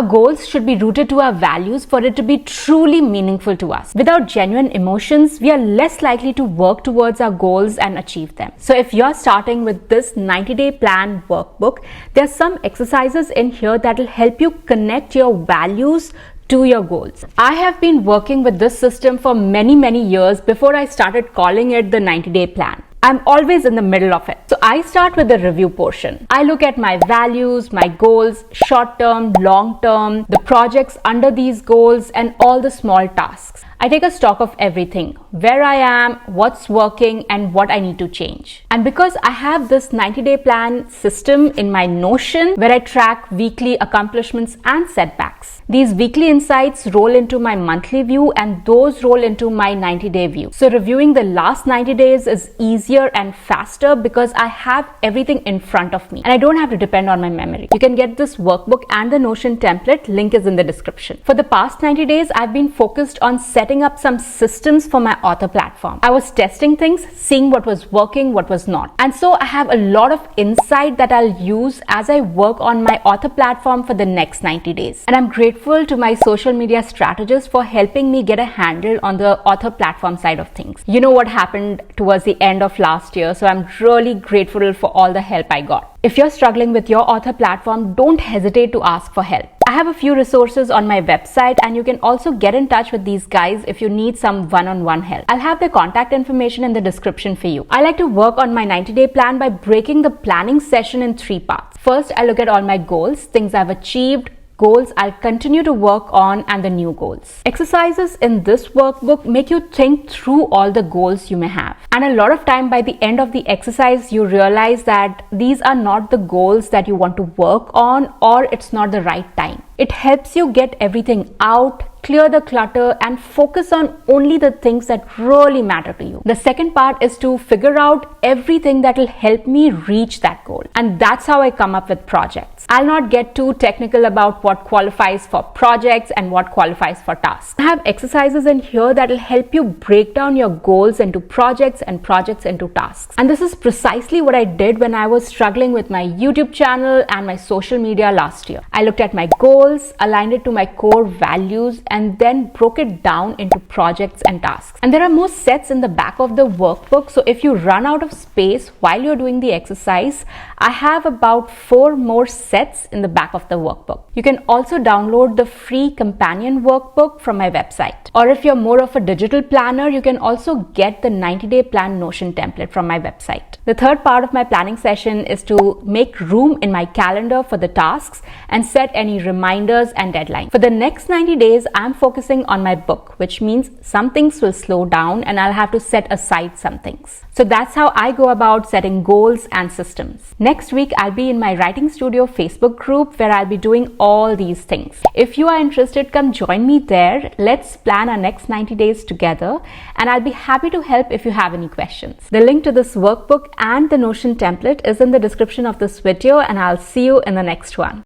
Our goals should be rooted to our values for it to be truly meaningful to us. Without genuine emotions, we are less likely to work towards our goals and achieve them. So if you're starting with this 90-day plan workbook, there's some exercises in here that will help you connect your values to your goals. I have been working with this system for many years before I started calling it the 90-day plan. I'm always in the middle of it. So I start with the review portion. I look at my values, my goals, short term, long term, the projects under these goals, and all the small tasks. I take a stock of everything, where I am, what's working, and what I need to change. And because I have this 90-day plan system in my Notion where I track weekly accomplishments and setbacks, these weekly insights roll into my monthly view and those roll into my 90-day view. So reviewing the last 90 days is easier and faster because I have everything in front of me and I don't have to depend on my memory. You can get this workbook and the Notion template, link is in the description. For the past 90 days, I've been focused on setting up some systems for my author platform. I was testing things, seeing what was working, what was not. And so I have a lot of insight that I'll use as I work on my author platform for the next 90 days. And I'm grateful to my social media strategist for helping me get a handle on the author platform side of things. You know what happened towards the end of last year, so I'm really grateful for all the help I got. If you're struggling with your author platform, don't hesitate to ask for help. I have a few resources on my website and you can also get in touch with these guys if you need some one-on-one help. I'll have their contact information in the description for you. I like to work on my 90-day plan by breaking the planning session in 3 parts. First, I look at all my goals, things I've achieved, goals I'll continue to work on, and the new goals. Exercises in this workbook make you think through all the goals you may have. And a lot of time by the end of the exercise, you realize that these are not the goals that you want to work on, or it's not the right time. It helps you get everything out, clear the clutter, and focus on only the things that really matter to you. The second part is to figure out everything that will help me reach that goal. And that's how I come up with projects. I'll not get too technical about what qualifies for projects and what qualifies for tasks. I have exercises in here that will help you break down your goals into projects and projects into tasks. And this is precisely what I did when I was struggling with my YouTube channel and my social media last year. I looked at my goals, aligned it to my core values, and then broke it down into projects and tasks. And there are more sets in the back of the workbook, so if you run out of space while you're doing the exercise, I have about 4 more sets in the back of the workbook. You can also download the free companion workbook from my website. Or if you're more of a digital planner, you can also get the 90-day plan Notion template from my website. The third part of my planning session is to make room in my calendar for the tasks and set any reminders and deadlines. For the next 90 days, I'm focusing on my book, which means some things will slow down and I'll have to set aside some things. So that's how I go about setting goals and systems. Next week, I'll be in my Writing Studio Facebook group where I'll be doing all these things. If you are interested, come join me there. Let's plan our next 90 days together and I'll be happy to help if you have any questions. The link to this workbook and the Notion template is in the description of this video and I'll see you in the next one.